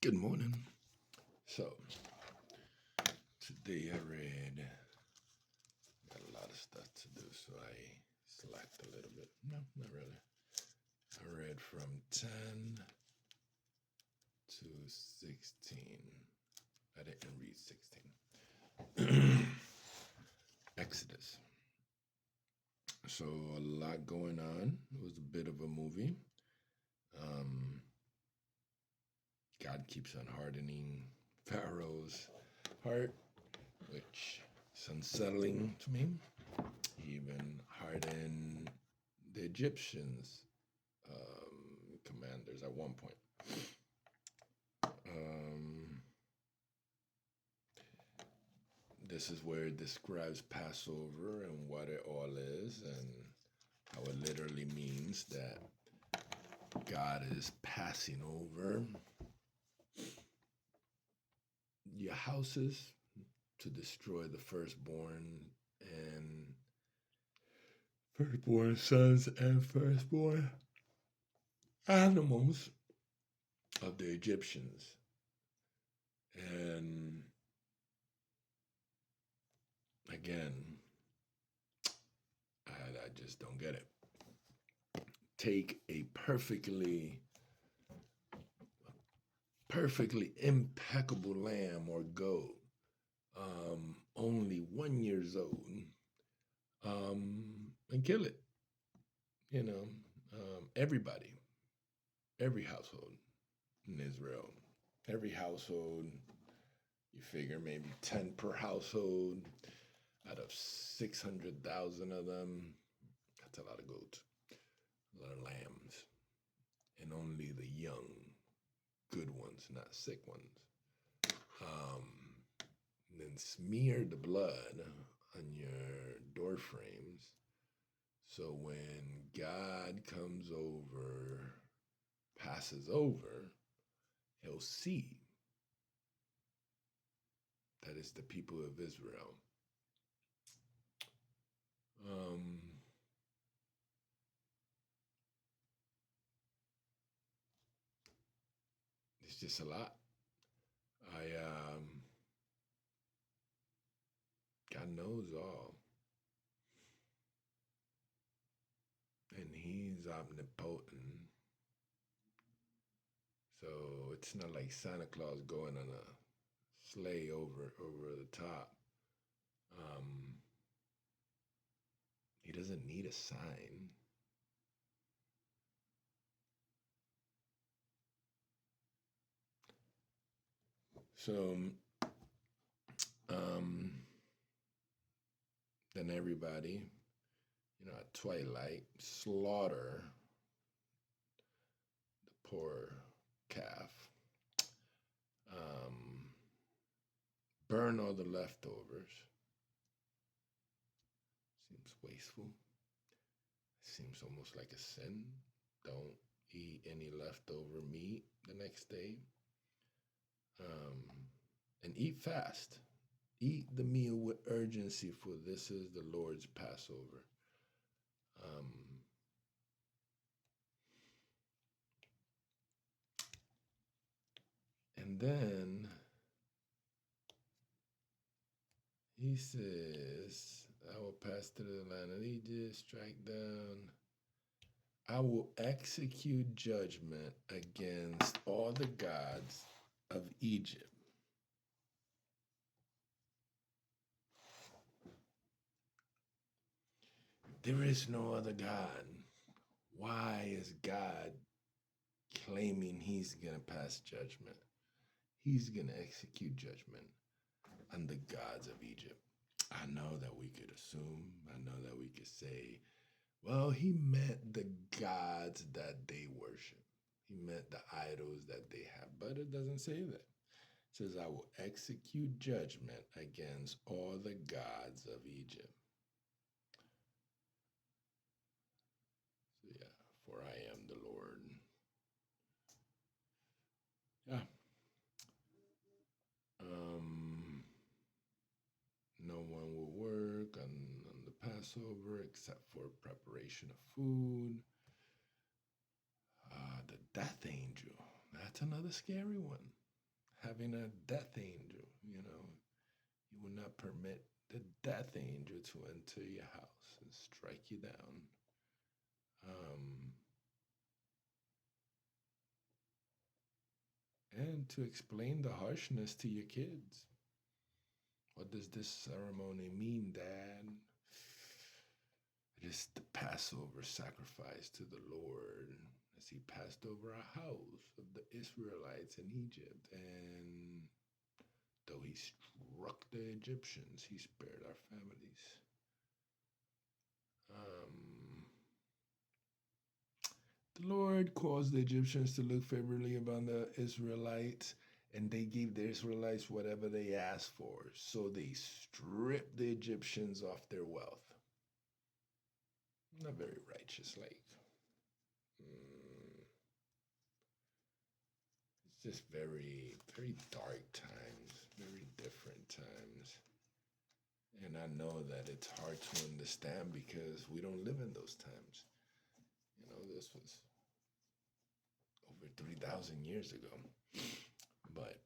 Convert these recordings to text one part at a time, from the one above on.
Good morning. So, today I read, got a lot of stuff to do, so I slacked a little bit. No, not really. I read from 10 to 16. I didn't read 16. Exodus. So, a lot going on. It was a bit of a movie. God keeps on hardening Pharaoh's heart, which is unsettling to me. He even hardened the Egyptians commanders at one point. This is where it describes Passover and what it all is, and how it literally means that God is passing over your houses to destroy the firstborn and firstborn sons and firstborn animals of the Egyptians. And again, I just don't get it. Take a perfectly impeccable lamb or goat, only 1 year old, and kill it. Everybody, every household in Israel, every household, you figure maybe 10 per household out of 600,000 of them. That's a lot of goats, a lot of lambs, and only the young, good ones, not sick ones. Then smear the blood on your door frames, so when God comes over, passes over, he'll see that it's the people of Israel. It's just a lot. God knows all. And he's omnipotent. So it's not like Santa Claus going on a sleigh over the top. He doesn't need a sign. So then everybody, at twilight, slaughter the poor calf, burn all the leftovers. Seems wasteful. Seems almost like a sin. Don't eat any leftover meat the next day. And eat fast. Eat the meal with urgency, for this is the Lord's Passover. And then he says, I will pass through the land of Egypt, strike down. I will execute judgment against all the gods of Egypt. There is no other God. Why is God claiming he's going to pass judgment? He's going to execute judgment on the gods of Egypt. I know that we could assume, I know that we could say, well, he meant the gods that they worship. He meant the idols that they have. But it doesn't say that. It says, I will execute judgment against all the gods of Egypt. So yeah, for I am the Lord. Yeah. No one will work on the Passover except for preparation of food. The death angel. That's another scary one. having a death angel, you know. You will not permit the death angel to enter your house and strike you down. Um, and to explain the harshness to your kids. What does this ceremony mean, Dad? It is the Passover sacrifice to the Lord as he passed over a house of the Israelites in Egypt. And though he struck the Egyptians, he spared our families. The Lord caused the Egyptians to look favorably upon the Israelites, and they gave the Israelites whatever they asked for. So they stripped the Egyptians of their wealth. Not very righteous, like. It's just very, very dark times, very different times. And I know that it's hard to understand because we don't live in those times. You know, this was over 3,000 years ago. But,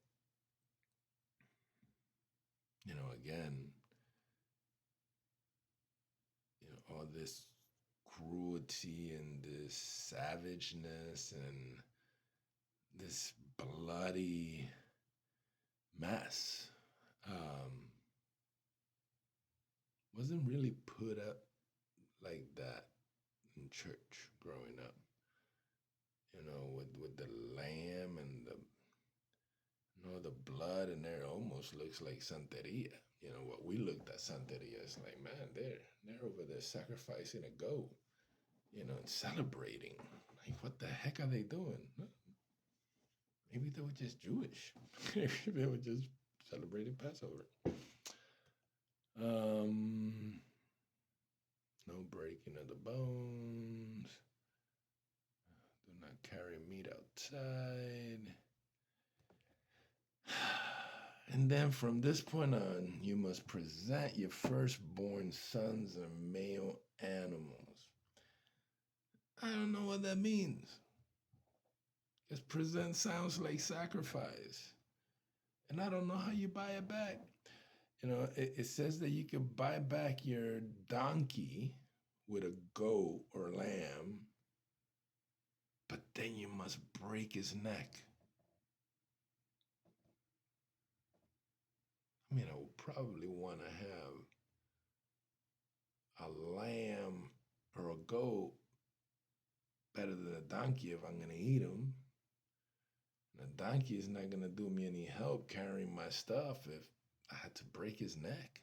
you know, again, you know, all this cruelty and this savageness and this bloody mess wasn't really put up like that in church growing up. You know, with the lamb and the the blood in there almost looks like Santeria. You know, what we looked at Santeria is like, man, they're over there sacrificing a goat, you know, and celebrating. Like, what the heck are they doing? Maybe they were just Jewish. Maybe they were just celebrating Passover. No breaking of the bones. Do not carry meat outside. And then from this point on, you must present your firstborn sons and male animals. I don't know what that means. Because present sounds like sacrifice. And I don't know how you buy it back. You know, it says that you can buy back your donkey with a goat or lamb, but then you must break his neck. I mean, I would probably want to have a lamb or a goat better than a donkey if I'm going to eat them. And a donkey is not going to do me any help carrying my stuff if I had to break his neck.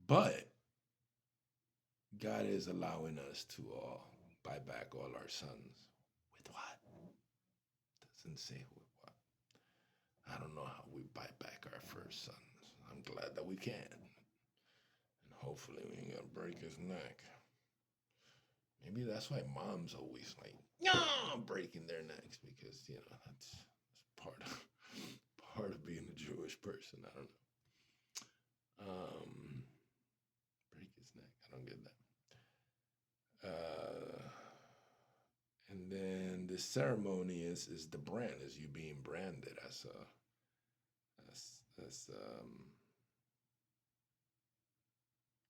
But God is allowing us to buy back all our sons. With what? Doesn't say with what. I don't know how we buy back our first sons. I'm glad that we can. And hopefully we ain't gonna break his neck. Maybe that's why mom's always like, yeah, breaking their necks because you know that's part of being a Jewish person. I don't know. Break his neck. I don't get that. And then the ceremony is the brand, is you being branded as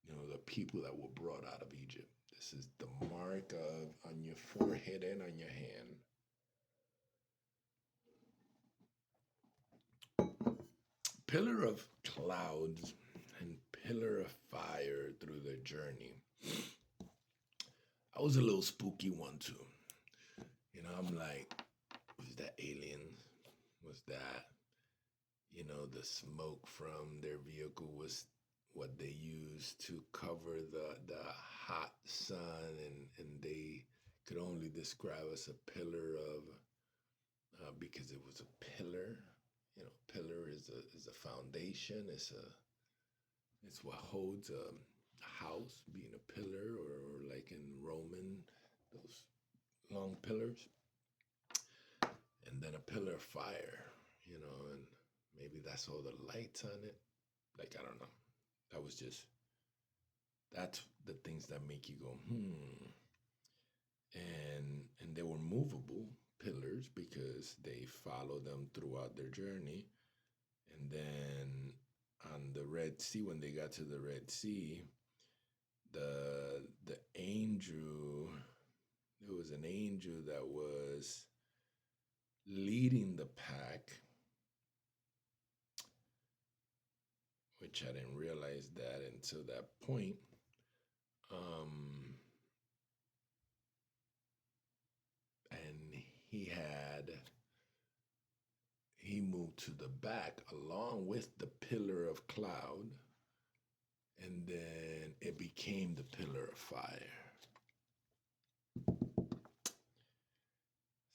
you know, the people that were brought out of Egypt. This is the mark of on your forehead and on your hand. Pillar of clouds and pillar of fire through their journey. I was a little spooky one too. You know, I'm like, was that aliens? Was that, you know, the smoke from their vehicle was what they used to cover the hot sun, and they could only describe as a pillar of because it was a pillar. You know, pillar is a foundation. It's what holds a house, being a pillar, or like in Roman, those long pillars, and then a pillar of fire. You know, and maybe that's all the lights on it. Like I don't know. That was just that's the things that make you go, And they were movable pillars because Moses. They followed them throughout their journey. And then on the Red Sea, when they got to the Red Sea, the angel, there was an angel that was leading the pack, which I didn't realize that until that point. And he moved to the back along with the pillar of cloud, and then it became the pillar of fire.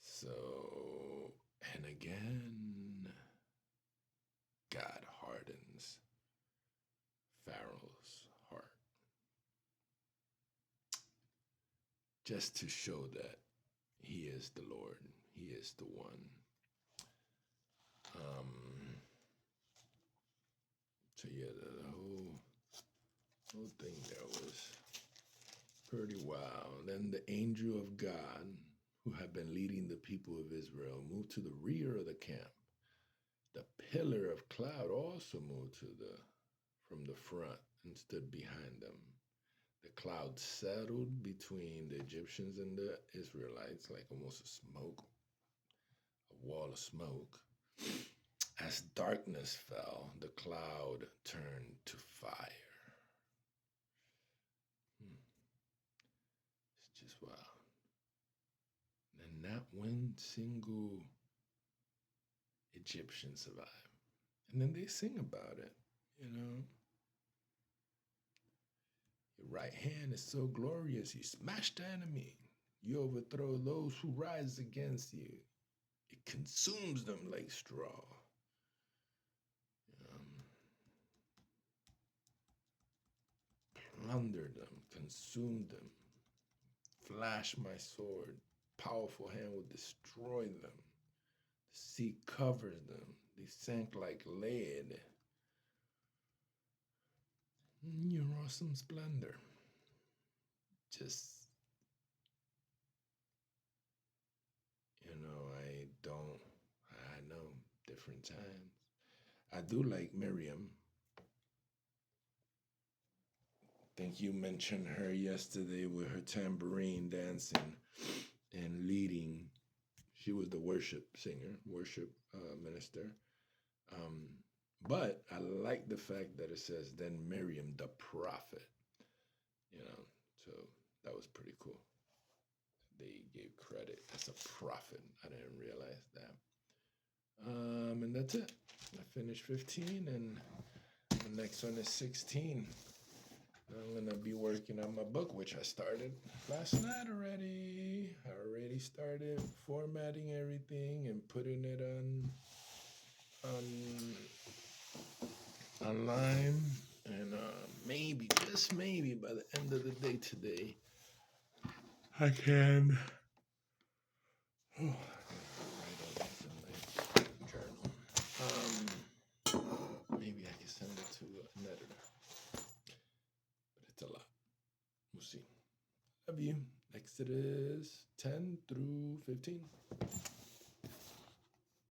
So, and again, God hardens Pharaoh's heart just to show that he is the Lord, he is the one. So yeah, the whole thing there was pretty wild. Then the angel of God, who had been leading the people of Israel, moved to the rear of the camp. The pillar of cloud also moved from the front and stood behind them. The cloud settled between the Egyptians and the Israelites like almost a wall of smoke. As darkness fell, the cloud turned to fire. It's just wild. And not one single Egyptian survived. And then they sing about it, you know. Your right hand is so glorious, you smash the enemy. You overthrow those who rise against you. It consumes them like straw. Plunder them, consume them. Flash my sword. Powerful hand will destroy them. The sea covers them. They sank like lead. Your awesome splendor. Just, I know, different times. I do like Miriam. I think you mentioned her yesterday with her tambourine dancing and leading. She was the worship singer, worship minister. But I like the fact that it says, then Miriam, the prophet. So that was pretty cool. They gave credit as a prophet. I didn't realize that. And that's it. I finished 15, and the next one is 16. I'm gonna be working on my book, which I started last night already. I already started formatting everything and putting it online, and maybe, just maybe, by the end of the day today, I can. Write all this in my journal. Maybe I can send it to an editor, but it's a lot. We'll see. Love you. Exodus 10 through 15.